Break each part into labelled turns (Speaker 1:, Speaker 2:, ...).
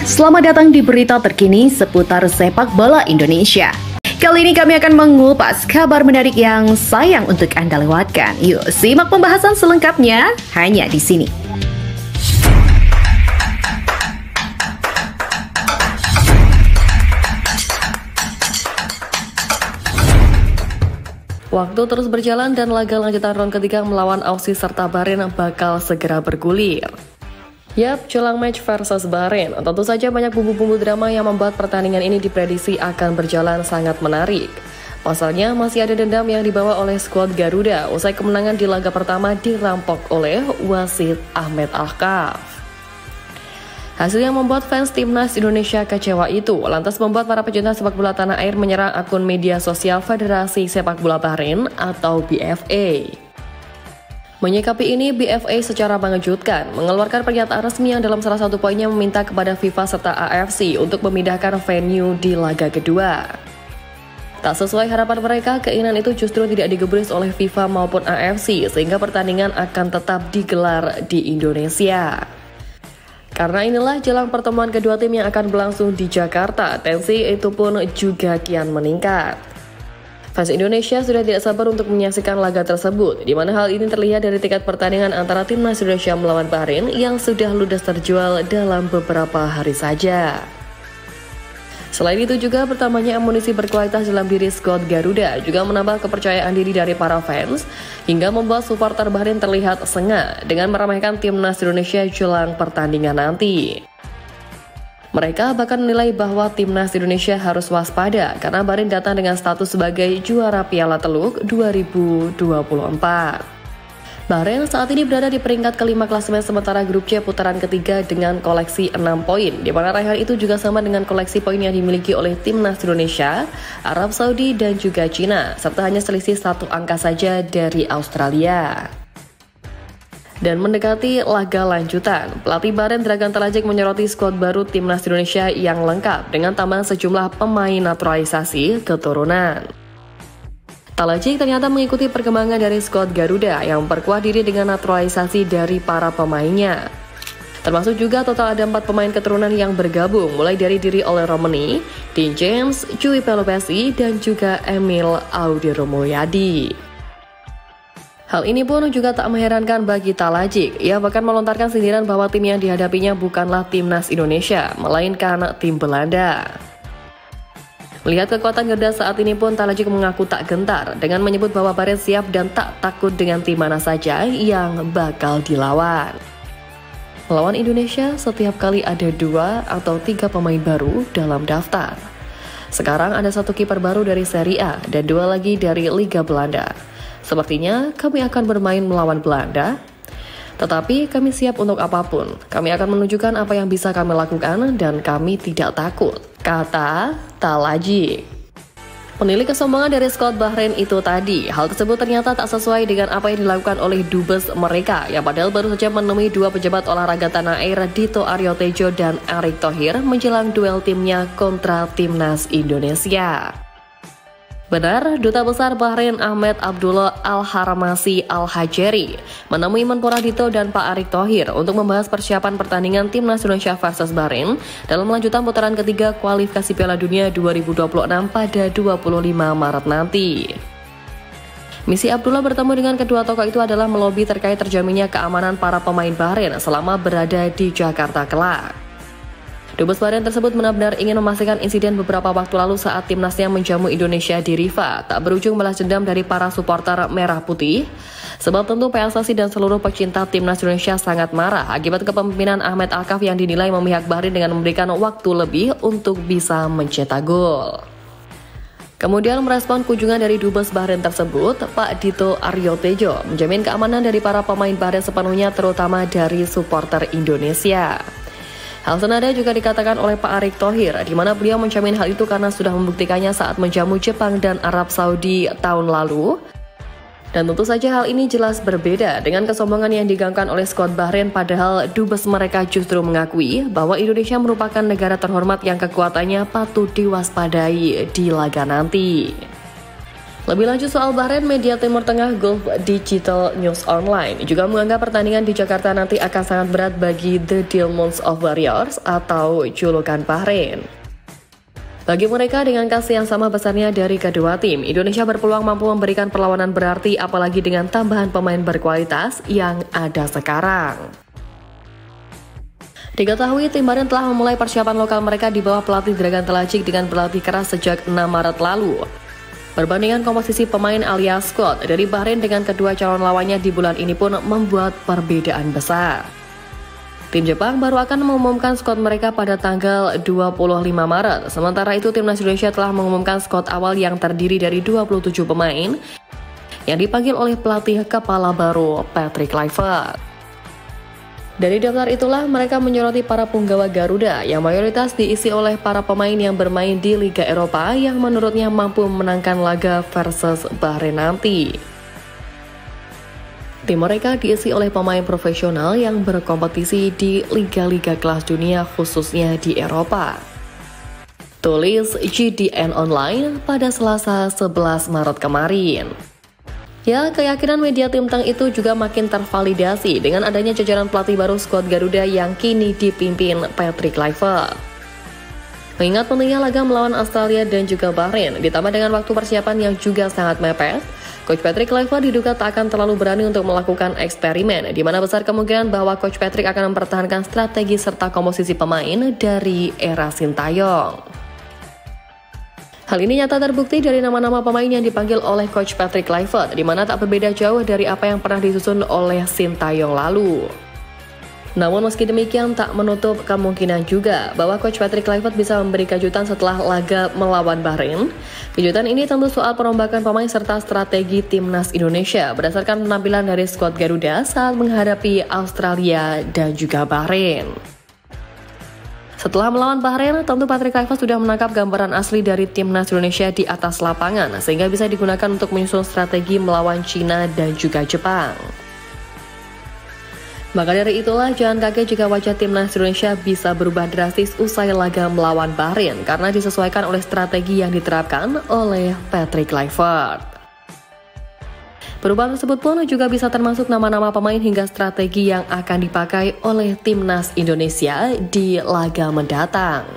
Speaker 1: Selamat datang di berita terkini seputar sepak bola Indonesia. Kali ini kami akan mengupas kabar menarik yang sayang untuk Anda lewatkan. Yuk, simak pembahasan selengkapnya hanya di sini. Waktu terus berjalan dan laga lanjutan round ketiga melawan Aussie serta Bahrain bakal segera bergulir. Yap, jelang match versus Bahrain, tentu saja banyak bumbu-bumbu drama yang membuat pertandingan ini diprediksi akan berjalan sangat menarik. Pasalnya, masih ada dendam yang dibawa oleh skuad Garuda usai kemenangan di laga pertama dirampok oleh wasit Ahmed Alkaf. Hasil yang membuat fans timnas Indonesia kecewa itu lantas membuat para pecinta sepak bola tanah air menyerang akun media sosial Federasi Sepak Bola Bahrain atau BFA. Menyikapi ini, BFA secara mengejutkan mengeluarkan pernyataan resmi yang dalam salah satu poinnya meminta kepada FIFA serta AFC untuk memindahkan venue di laga kedua. Tak sesuai harapan mereka, keinginan itu justru tidak digubris oleh FIFA maupun AFC sehingga pertandingan akan tetap digelar di Indonesia. Karena inilah jelang pertemuan kedua tim yang akan berlangsung di Jakarta, tensi itu pun juga kian meningkat. Fans Indonesia sudah tidak sabar untuk menyaksikan laga tersebut, di mana hal ini terlihat dari tiket pertandingan antara timnas Indonesia melawan Bahrain yang sudah ludes terjual dalam beberapa hari saja. Selain itu juga bertambahnya amunisi berkualitas dalam diri skuad Garuda juga menambah kepercayaan diri dari para fans hingga membuat supporter Bahrain terlihat sengah dengan meramaikan timnas Indonesia jelang pertandingan nanti. Mereka bahkan menilai bahwa timnas Indonesia harus waspada karena Bahrain datang dengan status sebagai juara Piala Teluk 2024. Bahrain saat ini berada di peringkat kelima klasemen sementara grup C putaran ketiga dengan koleksi 6 poin, di mana raihan itu juga sama dengan koleksi poin yang dimiliki oleh timnas Indonesia, Arab Saudi, dan juga Cina, serta hanya selisih 1 angka saja dari Australia. Dan mendekati laga lanjutan, pelatih Bahrain Dragan Talajik menyoroti skuad baru timnas Indonesia yang lengkap dengan tambahan sejumlah pemain naturalisasi keturunan. Talajik ternyata mengikuti perkembangan dari skuad Garuda yang memperkuat diri dengan naturalisasi dari para pemainnya. Termasuk juga total ada 4 pemain keturunan yang bergabung, mulai dari diri oleh Romani, Dean James, Cui Pelopesi, dan juga Emil Audiro Mulyadi. Hal ini pun juga tak mengherankan bagi Talajik. Ia bahkan melontarkan sindiran bahwa tim yang dihadapinya bukanlah timnas Indonesia, melainkan tim Belanda. Melihat kekuatan Garuda saat ini pun Talajik mengaku tak gentar dengan menyebut bahwa Bahrain siap dan tak takut dengan tim mana saja yang bakal dilawan. Melawan Indonesia, setiap kali ada 2 atau 3 pemain baru dalam daftar. Sekarang ada 1 kiper baru dari Serie A dan 2 lagi dari Liga Belanda. Sepertinya kami akan bermain melawan Belanda, tetapi kami siap untuk apapun. Kami akan menunjukkan apa yang bisa kami lakukan dan kami tidak takut, kata Talajik. Penilik kesombongan dari skuad Bahrain itu tadi, hal tersebut ternyata tak sesuai dengan apa yang dilakukan oleh dubes mereka, yang padahal baru saja menemui 2 pejabat olahraga tanah air Dito Aryo Tejo dan Erick Thohir menjelang duel timnya kontra timnas Indonesia. Benar, Duta Besar Bahrain Ahmed Abdullah Al-Haramasi Al-Hajeri menemui Menpora Dito dan Pak Erick Thohir untuk membahas persiapan pertandingan timnas Indonesia versus Bahrain dalam lanjutan putaran ketiga kualifikasi Piala Dunia 2026 pada 25 Maret nanti. Misi Abdullah bertemu dengan kedua tokoh itu adalah melobi terkait terjaminnya keamanan para pemain Bahrain selama berada di Jakarta kelak. Dubes Bahrain tersebut benar-benar ingin memastikan insiden beberapa waktu lalu saat timnasnya menjamu Indonesia di Rifa tak berujung balas dendam dari para supporter merah putih. Sebab tentu PSSI dan seluruh pecinta timnas Indonesia sangat marah akibat kepemimpinan Ahmed Alkaf yang dinilai memihak Bahrain dengan memberikan waktu lebih untuk bisa mencetak gol. Kemudian merespon kunjungan dari Dubes Bahrain tersebut, Pak Dito Aryo Tejo menjamin keamanan dari para pemain Bahrain sepenuhnya terutama dari supporter Indonesia. Hal senada juga dikatakan oleh Pak Erick Thohir, di mana beliau menjamin hal itu karena sudah membuktikannya saat menjamu Jepang dan Arab Saudi tahun lalu. Dan tentu saja hal ini jelas berbeda dengan kesombongan yang digaungkan oleh skuad Bahrain, padahal dubes mereka justru mengakui bahwa Indonesia merupakan negara terhormat yang kekuatannya patut diwaspadai di laga nanti. Lebih lanjut soal Bahrain, media Timur Tengah Gulf Digital News Online juga menganggap pertandingan di Jakarta nanti akan sangat berat bagi The Diamonds of Warriors atau julukan Bahrain. Bagi mereka dengan kasih yang sama besarnya dari kedua tim, Indonesia berpeluang mampu memberikan perlawanan berarti apalagi dengan tambahan pemain berkualitas yang ada sekarang. Diketahui tim Bahrain telah memulai persiapan lokal mereka di bawah pelatih Dragan Telacic dengan berlatih keras sejak 6 Maret lalu. Perbandingan komposisi pemain alias squad dari Bahrain dengan kedua calon lawannya di bulan ini pun membuat perbedaan besar. Tim Jepang baru akan mengumumkan skuad mereka pada tanggal 25 Maret. Sementara itu, Timnas Indonesia telah mengumumkan skuad awal yang terdiri dari 27 pemain yang dipanggil oleh pelatih kepala baru Patrick Kluivert. Dari daftar itulah mereka menyoroti para punggawa Garuda yang mayoritas diisi oleh para pemain yang bermain di Liga Eropa yang menurutnya mampu memenangkan laga versus Bahrain nanti. Tim mereka diisi oleh pemain profesional yang berkompetisi di liga-liga kelas dunia khususnya di Eropa. Tulis GDN Online pada Selasa 11 Maret kemarin. Ya, keyakinan media Tim Tang itu juga makin tervalidasi dengan adanya jajaran pelatih baru skuad Garuda yang kini dipimpin Patrick Kluivert. Mengingat pentingnya laga melawan Australia dan juga Bahrain, ditambah dengan waktu persiapan yang juga sangat mepet, Coach Patrick Kluivert diduga tak akan terlalu berani untuk melakukan eksperimen, di mana besar kemungkinan bahwa Coach Patrick akan mempertahankan strategi serta komposisi pemain dari era Sintayong. Hal ini nyata terbukti dari nama-nama pemain yang dipanggil oleh Coach Patrick Kluivert, di mana tak berbeda jauh dari apa yang pernah disusun oleh Sintayong lalu. Namun meski demikian tak menutup kemungkinan juga bahwa Coach Patrick Kluivert bisa memberi kejutan setelah laga melawan Bahrain. Kejutan ini tentu soal perombakan pemain serta strategi Timnas Indonesia berdasarkan penampilan dari skuad Garuda saat menghadapi Australia dan juga Bahrain. Setelah melawan Bahrain, tentu Patrick Kluivert sudah menangkap gambaran asli dari Timnas Indonesia di atas lapangan sehingga bisa digunakan untuk menyusun strategi melawan Cina dan juga Jepang. Maka dari itulah jangan kaget jika wajah Timnas Indonesia bisa berubah drastis usai laga melawan Bahrain karena disesuaikan oleh strategi yang diterapkan oleh Patrick Kluivert. Perubahan tersebut pun juga bisa termasuk nama-nama pemain hingga strategi yang akan dipakai oleh Timnas Indonesia di laga mendatang.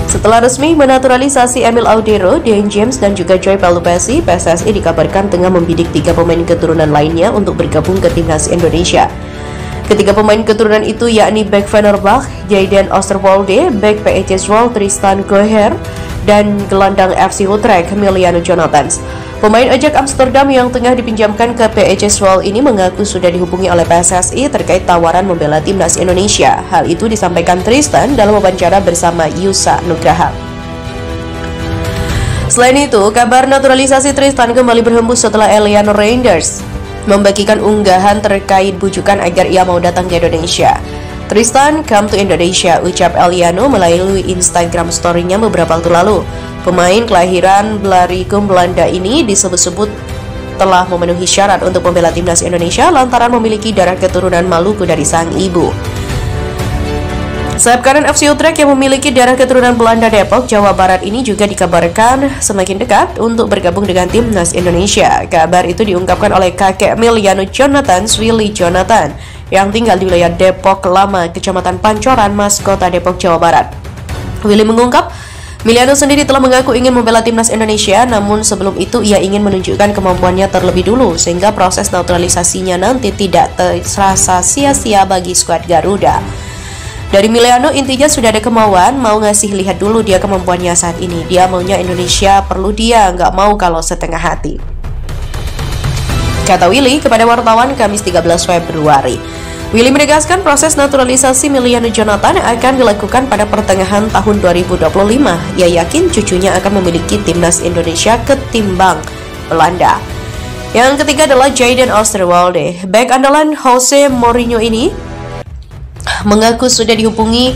Speaker 2: Setelah resmi menaturalisasi Emil Audero, Dean James, dan juga Joy Pelupesi, PSSI dikabarkan tengah membidik 3 pemain keturunan lainnya untuk bergabung ke Timnas Indonesia. Ketiga pemain keturunan itu yakni bek Fenerbahce, Jayden Oosterwolde, bek PEC Zwolle Tristan Goher, dan gelandang FC Utrecht, Emiliano Jonathans. Pemain Ajax Amsterdam yang tengah dipinjamkan ke PEC Zwolle ini mengaku sudah dihubungi oleh PSSI terkait tawaran membela Timnas Indonesia. Hal itu disampaikan Tristan dalam wawancara bersama Yusa Nugraha. Selain itu, kabar naturalisasi Tristan kembali berhembus setelah Eliano Reinders membagikan unggahan terkait bujukan agar ia mau datang ke Indonesia. Tristan, come to Indonesia, ucap Eliano melalui Instagram story-nya beberapa waktu lalu. Pemain kelahiran Blaricum, Belanda ini disebut-sebut telah memenuhi syarat untuk membela Timnas Indonesia lantaran memiliki darah keturunan Maluku dari sang ibu. Sayap kanan FC Utrecht yang memiliki darah keturunan Belanda Depok, Jawa Barat ini juga dikabarkan semakin dekat untuk bergabung dengan Timnas Indonesia. Kabar itu diungkapkan oleh kakek Emiliano Jonathans, Willy Jonathan, yang tinggal di wilayah Depok Lama, Kecamatan Pancoran, Mas, Kota Depok, Jawa Barat. Willy mengungkap, Emiliano sendiri telah mengaku ingin membela Timnas Indonesia, namun sebelum itu ia ingin menunjukkan kemampuannya terlebih dulu, sehingga proses naturalisasinya nanti tidak terasa sia-sia bagi skuad Garuda. Dari Emiliano intinya sudah ada kemauan, mau ngasih lihat dulu dia kemampuannya saat ini. Dia maunya Indonesia perlu dia, nggak mau kalau setengah hati, kata Willy kepada wartawan Kamis 13 Februari. Willy menegaskan proses naturalisasi Emiliano Jonathan akan dilakukan pada pertengahan tahun 2025. Ia yakin cucunya akan memiliki Timnas Indonesia ketimbang Belanda. Yang ketiga adalah Jayden Oosterwolde. Bek andalan Jose Mourinho ini mengaku sudah dihubungi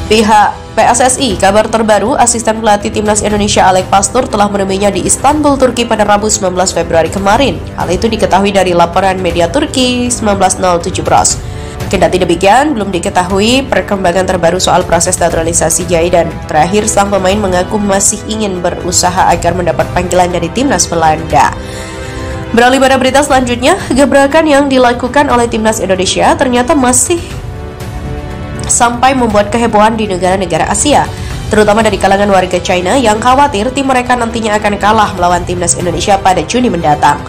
Speaker 2: pihak PSSI. Kabar terbaru, asisten pelatih Timnas Indonesia Alex Pastur telah menemuinya di Istanbul, Turki pada Rabu 19 Februari kemarin. Hal itu diketahui dari laporan media Turki 1907 Bros. Kendati demikian, belum diketahui perkembangan terbaru soal proses naturalisasi Zidane. Terakhir, sang pemain mengaku masih ingin berusaha agar mendapat panggilan dari timnas Belanda. Beralih pada berita selanjutnya, gebrakan yang dilakukan oleh timnas Indonesia ternyata masih sampai membuat kehebohan di negara-negara Asia, terutama dari kalangan warga China yang khawatir tim mereka nantinya akan kalah melawan timnas Indonesia pada Juni mendatang.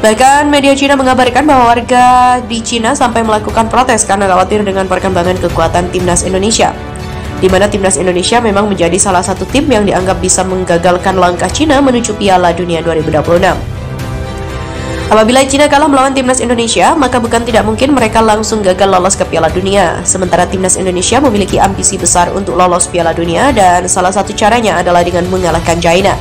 Speaker 2: Bahkan media Cina mengabarkan bahwa warga di Cina sampai melakukan protes karena khawatir dengan perkembangan kekuatan timnas Indonesia, di mana timnas Indonesia memang menjadi salah satu tim yang dianggap bisa menggagalkan langkah Cina menuju Piala Dunia 2026. Apabila Cina kalah melawan timnas Indonesia, maka bukan tidak mungkin mereka langsung gagal lolos ke Piala Dunia. Sementara timnas Indonesia memiliki ambisi besar untuk lolos Piala Dunia dan salah satu caranya adalah dengan mengalahkan China.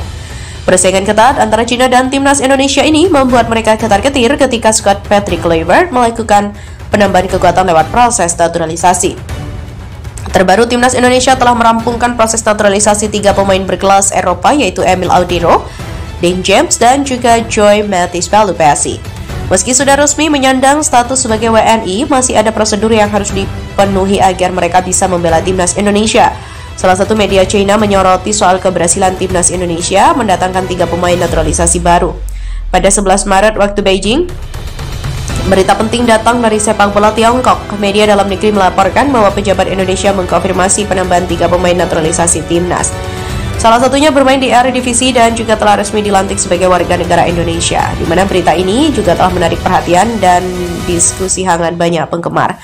Speaker 2: Persaingan ketat antara Cina dan timnas Indonesia ini membuat mereka ketar-ketir ketika skuad Patrick Kluivert melakukan penambahan kekuatan lewat proses naturalisasi. Terbaru, timnas Indonesia telah merampungkan proses naturalisasi 3 pemain berkelas Eropa, yaitu Emil Audero, Dean James, dan juga Joy Matthijs Pelupessy. Meski sudah resmi menyandang status sebagai WNI, masih ada prosedur yang harus dipenuhi agar mereka bisa membela timnas Indonesia. Salah satu media China menyoroti soal keberhasilan timnas Indonesia mendatangkan 3 pemain naturalisasi baru. Pada 11 Maret waktu Beijing, berita penting datang dari sepak bola Tiongkok. Media dalam negeri melaporkan bahwa pejabat Indonesia mengkonfirmasi penambahan 3 pemain naturalisasi timnas. Salah satunya bermain di Eredivisie dan juga telah resmi dilantik sebagai warga negara Indonesia, di mana berita ini juga telah menarik perhatian dan diskusi hangat banyak penggemar.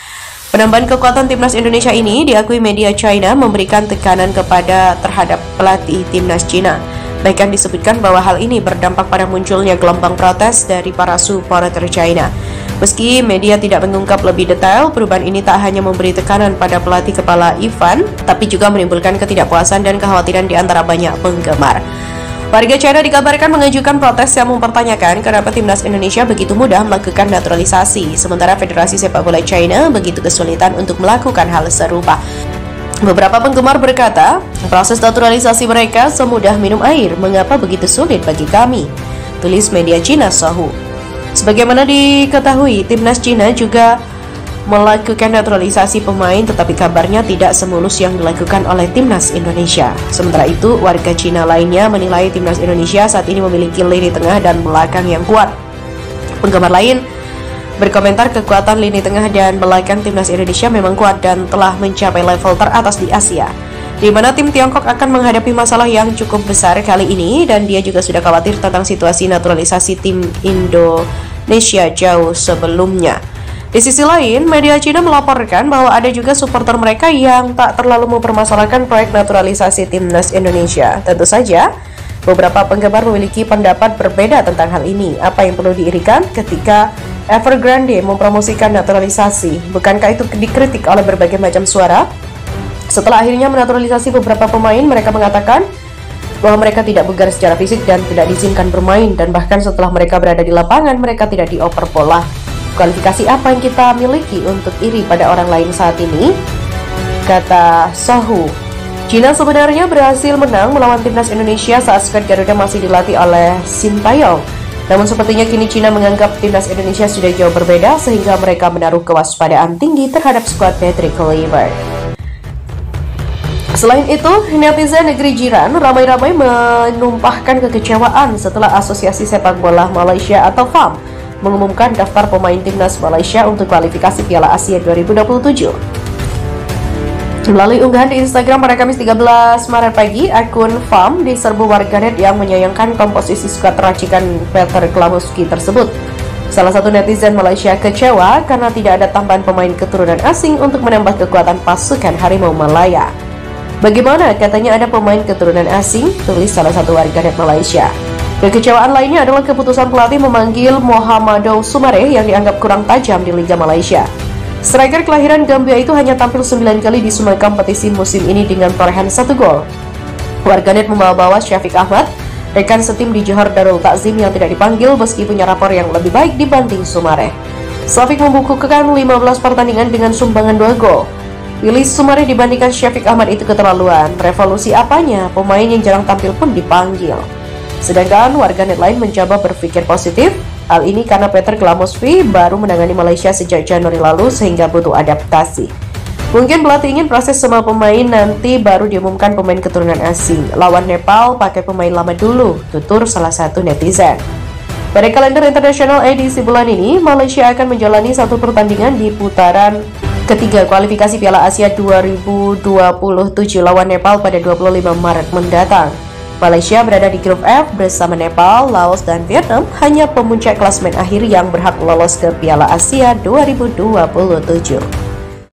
Speaker 2: Penambahan kekuatan timnas Indonesia ini diakui media China memberikan tekanan terhadap pelatih timnas Cina. Bahkan disebutkan bahwa hal ini berdampak pada munculnya gelombang protes dari para supporter China. Meski media tidak mengungkap lebih detail, perubahan ini tak hanya memberi tekanan pada pelatih kepala Ivan, tapi juga menimbulkan ketidakpuasan dan kekhawatiran di antara banyak penggemar. Warga China dikabarkan mengajukan protes yang mempertanyakan kenapa timnas Indonesia begitu mudah melakukan naturalisasi, sementara Federasi Sepak Bola China begitu kesulitan untuk melakukan hal serupa. Beberapa penggemar berkata, proses naturalisasi mereka semudah minum air, mengapa begitu sulit bagi kami? Tulis media Cina Sohu. Sebagaimana diketahui, timnas Cina juga melakukan naturalisasi pemain, tetapi kabarnya tidak semulus yang dilakukan oleh timnas Indonesia. Sementara itu, warga Cina lainnya menilai timnas Indonesia saat ini memiliki lini tengah dan belakang yang kuat. Penggemar lain berkomentar kekuatan lini tengah dan belakang timnas Indonesia memang kuat dan telah mencapai level teratas di Asia, di mana tim Tiongkok akan menghadapi masalah yang cukup besar kali ini, dan dia juga sudah khawatir tentang situasi naturalisasi tim Indonesia jauh sebelumnya. Di sisi lain, media Cina melaporkan bahwa ada juga supporter mereka yang tak terlalu mempermasalahkan proyek naturalisasi timnas Indonesia. Tentu saja, beberapa penggemar memiliki pendapat berbeda tentang hal ini. Apa yang perlu diirikan ketika Evergrande mempromosikan naturalisasi? Bukankah itu dikritik oleh berbagai macam suara? Setelah akhirnya menaturalisasi beberapa pemain, mereka mengatakan bahwa mereka tidak bugar secara fisik dan tidak diizinkan bermain, dan bahkan setelah mereka berada di lapangan, mereka tidak dioper bola. Kualifikasi apa yang kita miliki untuk iri pada orang lain saat ini? Kata Sohu. Cina sebenarnya berhasil menang melawan timnas Indonesia saat skuad Garuda masih dilatih oleh Sintayong. Namun sepertinya kini Cina menganggap timnas Indonesia sudah jauh berbeda, sehingga mereka menaruh kewaspadaan tinggi terhadap skuad Patrick Kluivert. Selain itu, netizen negeri jiran ramai-ramai menumpahkan kekecewaan setelah Asosiasi Sepak Bola Malaysia atau FAM mengumumkan daftar pemain timnas Malaysia untuk kualifikasi Piala Asia 2027. Melalui unggahan di Instagram pada Kamis 13 Maret pagi, akun FAM diserbu warganet yang menyayangkan komposisi skuad racikan Peter Klamovski tersebut. Salah satu netizen Malaysia kecewa karena tidak ada tambahan pemain keturunan asing untuk menambah kekuatan pasukan Harimau Malaya. Bagaimana katanya ada pemain keturunan asing? Tulis salah satu warganet Malaysia. Kekecewaan lainnya adalah keputusan pelatih memanggil Mohamado Soumaré yang dianggap kurang tajam di Liga Malaysia. Striker kelahiran Gambia itu hanya tampil 9 kali di semua kompetisi musim ini dengan torehan 1 gol. Warganet membawa-bawa Syafiq Ahmad, rekan setim di Johor Darul Takzim yang tidak dipanggil meski punya rapor yang lebih baik dibanding Soumaré. Syafiq membukukan 15 pertandingan dengan sumbangan 2 gol. Pilih Soumaré dibandingkan Syafiq Ahmad itu keterlaluan. Revolusi apanya? Pemain yang jarang tampil pun dipanggil. Sedangkan warganet lain mencoba berpikir positif. Hal ini karena Peter Glamosvi baru menangani Malaysia sejak Januari lalu sehingga butuh adaptasi. Mungkin pelatih ingin proses semua pemain nanti baru diumumkan pemain keturunan asing. Lawan Nepal pakai pemain lama dulu, tutur salah satu netizen. Pada kalender internasional edisi bulan ini, Malaysia akan menjalani satu pertandingan di putaran ketiga kualifikasi Piala Asia 2027 lawan Nepal pada 25 Maret mendatang. Malaysia berada di grup F bersama Nepal, Laos, dan Vietnam, hanya pemuncak klasemen akhir yang berhak lolos ke Piala Asia 2027.